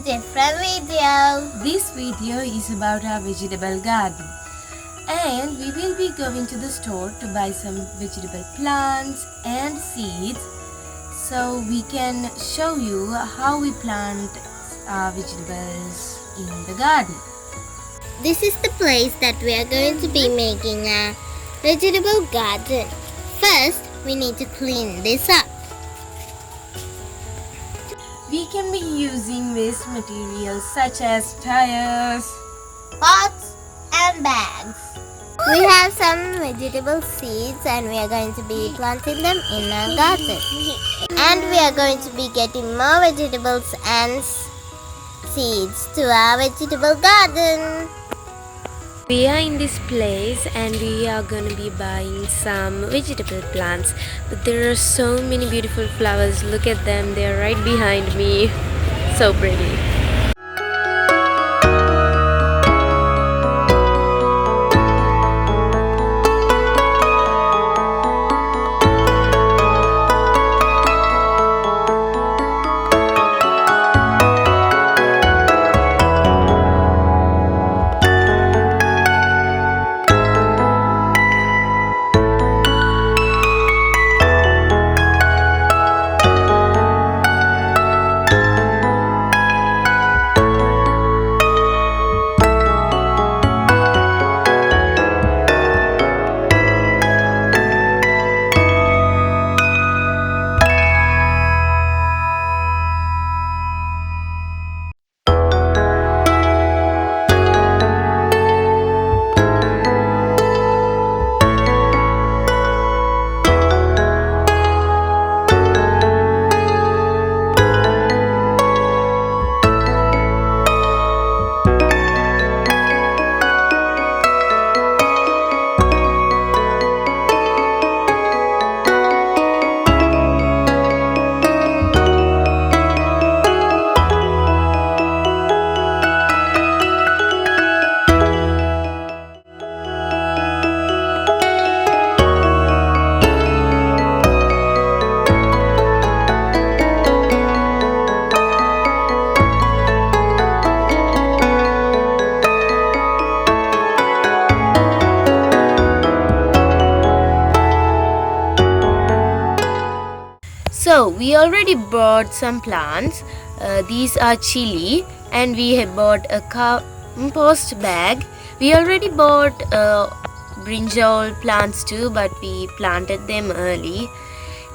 different video. This video is about our vegetable garden, and we will be going to the store to buy some vegetable plants and seeds so we can show you how we plant our vegetables in the garden. This is the place that we are going to be making a vegetable garden. First, we need to clean this up. We can be using waste materials such as tires, Pots and bags. We have some vegetable seeds and we are going to be planting them in our garden. And we are going to be getting more vegetables and seeds to our vegetable garden. we are in this place and we are gonna be buying some vegetable plants, but there are so many beautiful flowers. Look at them, they are right behind me. So pretty. So we already bought some plants. These are chili, and we have bought a compost bag. We already bought brinjal plants too, but we planted them early.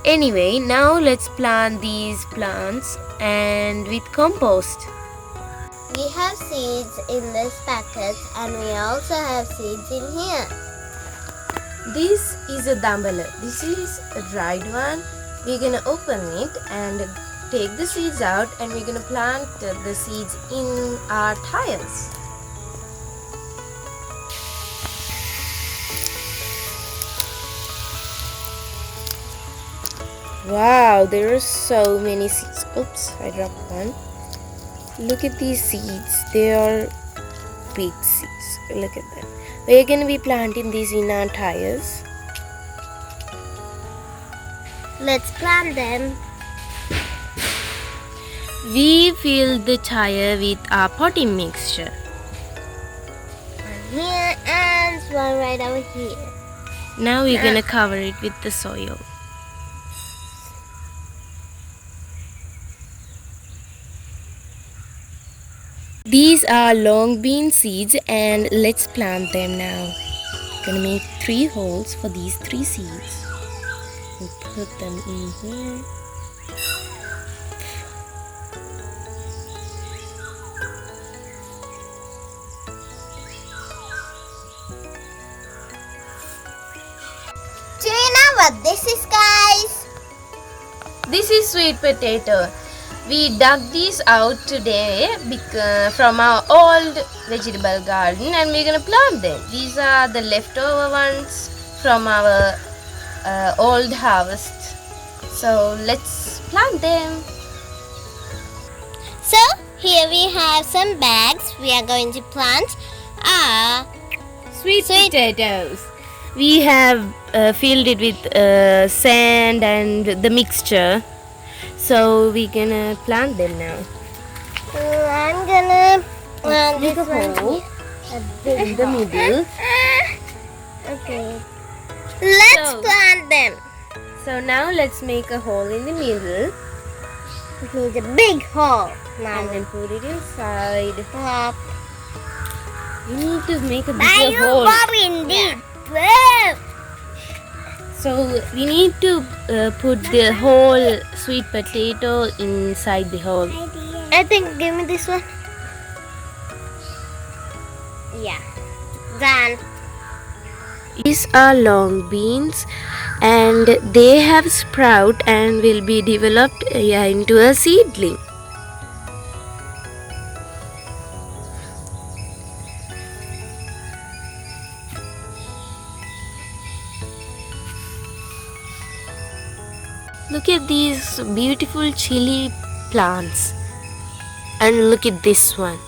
Anyway, now let's plant these plants and with compost. We have seeds in this packet and we also have seeds in here. This is a dambala. This is a dried one. We're gonna open it and take the seeds out, and we're gonna plant the seeds in our tires. Wow, there are so many seeds. Oops, I dropped one. Look at these seeds. They are big seeds. Look at them. We're gonna be planting these in our tires. Let's plant them. We fill the tire with our potting mixture. One here and one right over here. Now we're gonna cover it with the soil. These are long bean seeds, and let's plant them now. Gonna make 3 holes for these 3 seeds. And put them in here. Do you know what this is, guys? This is sweet potato. We dug these out today from our old vegetable garden, and we're gonna plant them. These are the leftover ones from our old harvest. So let's plant them. So here we have some bags. We are going to plant our Sweet potatoes. We have filled it with sand and the mixture. So we're gonna plant them now. I'm gonna plant Make this a one hole here. in the middle. Okay. Let's So- plant them. So now let's make a hole in the middle It needs a big hole. and Now then put it inside. pop. You need to make a Are bigger you hole. popping deep? Whoa. So we need to put the whole sweet potato inside the hole. I think, give me this one. Yeah. Done. These are long beans and they have sprout and will be developed into a seedling. Look at these beautiful chili plants and look at this one.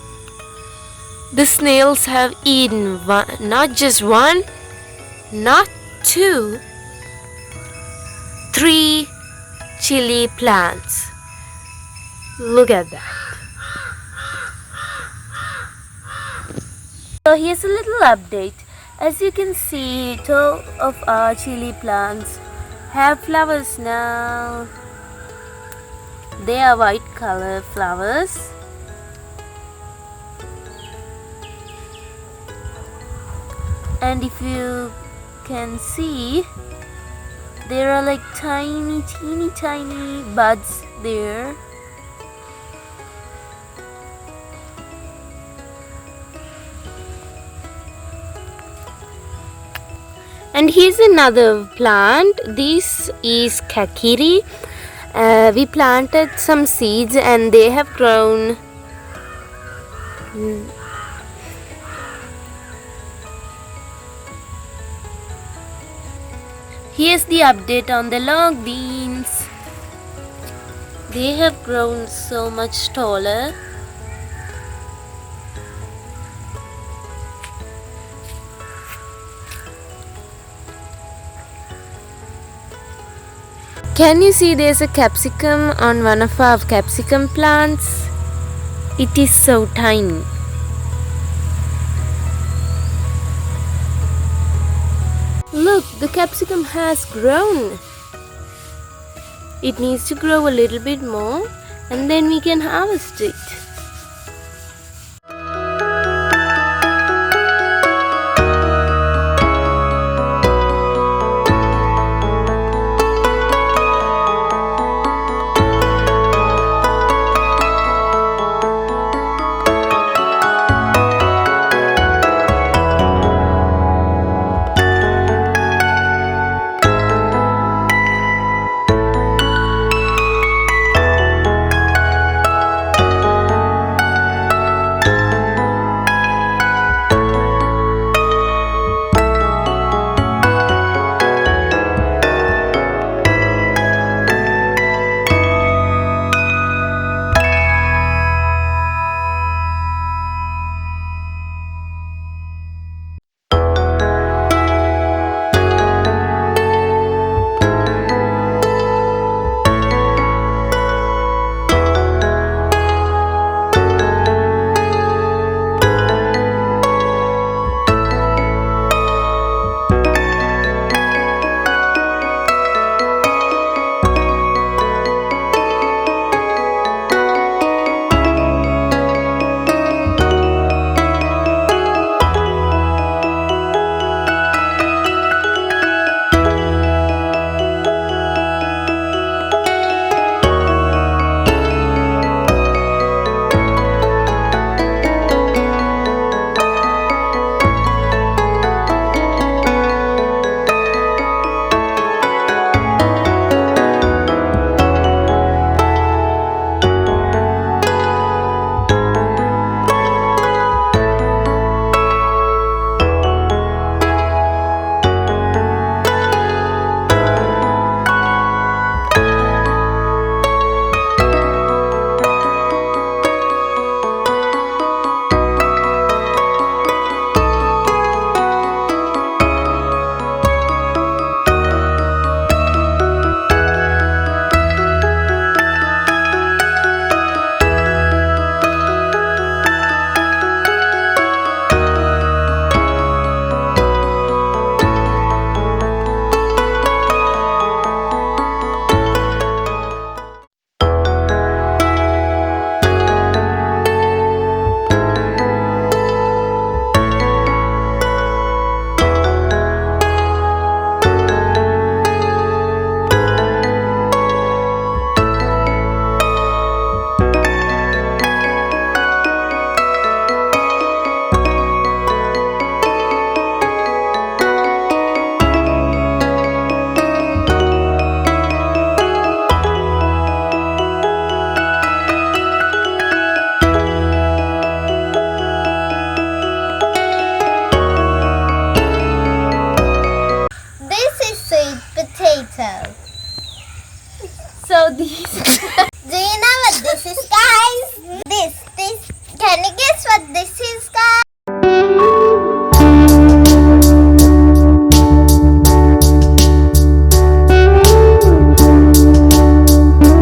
The snails have eaten not just one, not two, 3 chili plants. Look at that. So here's a little update. As you can see, 2 of our chili plants have flowers now. They are white color flowers. And if you can see, there are like tiny buds there. And here's another plant. This is kakiri. We planted some seeds and they have grown. Here's the update on the long beans. They have grown so much taller. Can you see there's a capsicum on one of our capsicum plants? It is so tiny. Look, the capsicum has grown. It needs to grow a little bit more and then we can harvest it.